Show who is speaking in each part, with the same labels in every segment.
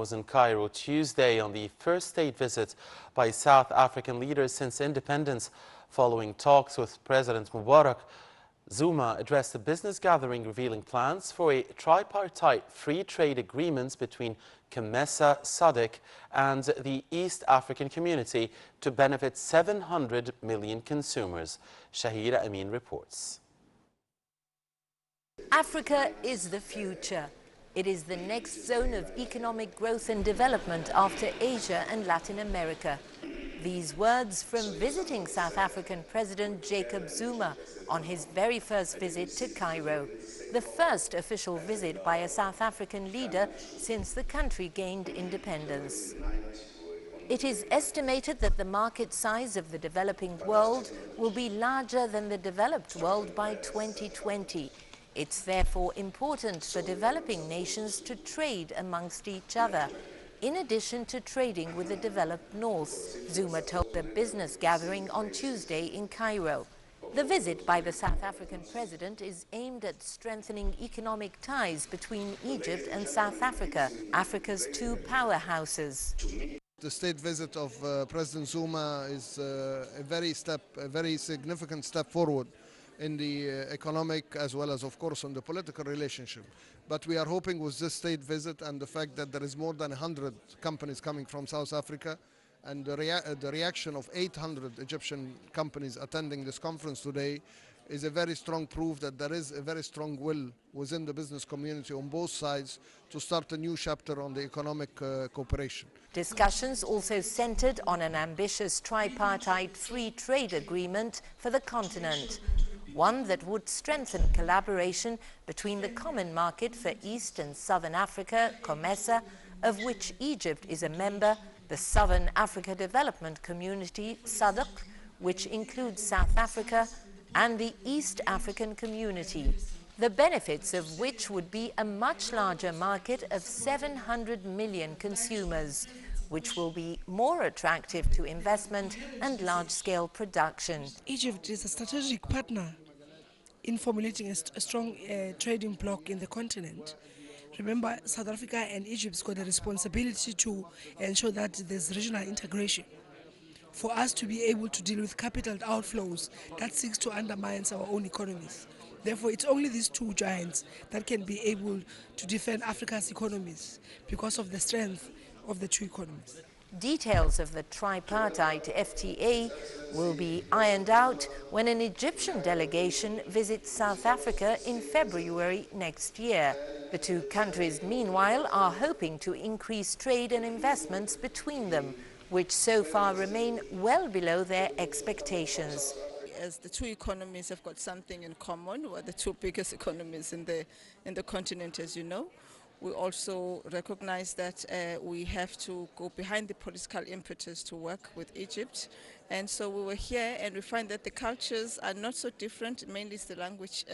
Speaker 1: was in Cairo Tuesday on the first state visit by South African leaders since independence. Following talks with President Mubarak, Zuma addressed a business gathering revealing plans for a tripartite free trade agreement between COMESA, SADC and the East African Community to benefit 700 million consumers. Shahira Amin reports.
Speaker 2: Africa is the future. It is the next zone of economic growth and development after Asia and Latin America. These words from visiting South African President Jacob Zuma on his very first visit to Cairo, the first official visit by a South African leader since the country gained independence. It is estimated that the market size of the developing world will be larger than the developed world by 2020. It's therefore important for developing nations to trade amongst each other, in addition to trading with the developed North, Zuma told a business gathering on Tuesday in Cairo. The visit by the South African president is aimed at strengthening economic ties between Egypt and South Africa, Africa's two powerhouses.
Speaker 3: The state visit of President Zuma is a very significant step forward in the economic as well as, of course, on the political relationship. But we are hoping with this state visit and the fact that there is more than 100 companies coming from South Africa and the reaction of 800 Egyptian companies attending this conference today is a very strong proof that there is a very strong will within the business community on both sides to start a new chapter on the economic cooperation.
Speaker 2: Discussions also centered on an ambitious tripartite free trade agreement for the continent, one that would strengthen collaboration between the Common Market for East and Southern Africa, COMESA, of which Egypt is a member, the Southern Africa Development Community, SADC, which includes South Africa, and the East African Community, the benefits of which would be a much larger market of 700 million consumers, which will be more attractive to investment and large-scale production.
Speaker 4: Egypt is a strategic partner in formulating a strong trading bloc in the continent. Remember, South Africa and Egypt's got a responsibility to ensure that there's regional integration. For us to be able to deal with capital outflows that seeks to undermine our own economies. Therefore, it's only these two giants that can be able to defend Africa's economies because of the strength of the two economies.
Speaker 2: Details of the tripartite FTA will be ironed out when an Egyptian delegation visits South Africa in February next year. The two countries, meanwhile, are hoping to increase trade and investments between them, which so far remain well below their expectations.
Speaker 5: As the two economies have got something in common, we're the two biggest economies in the continent, as you know. We also recognize that we have to go behind the political impetus to work with Egypt. And so we were here and we find that the cultures are not so different. Mainly it's the language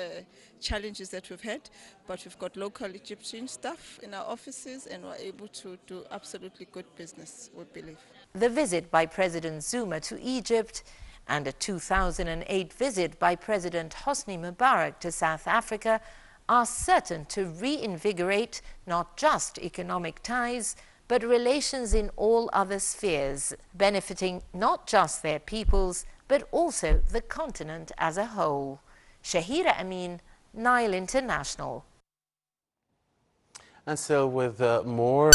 Speaker 5: challenges that we've had, but we've got local Egyptian staff in our offices and we're able to do absolutely good business, we believe.
Speaker 2: The visit by President Zuma to Egypt and a 2008 visit by President Hosni Mubarak to South Africa are certain to reinvigorate not just economic ties, but relations in all other spheres, benefiting not just their peoples, but also the continent as a whole. Shahira Amin, Nile International.
Speaker 1: And so with more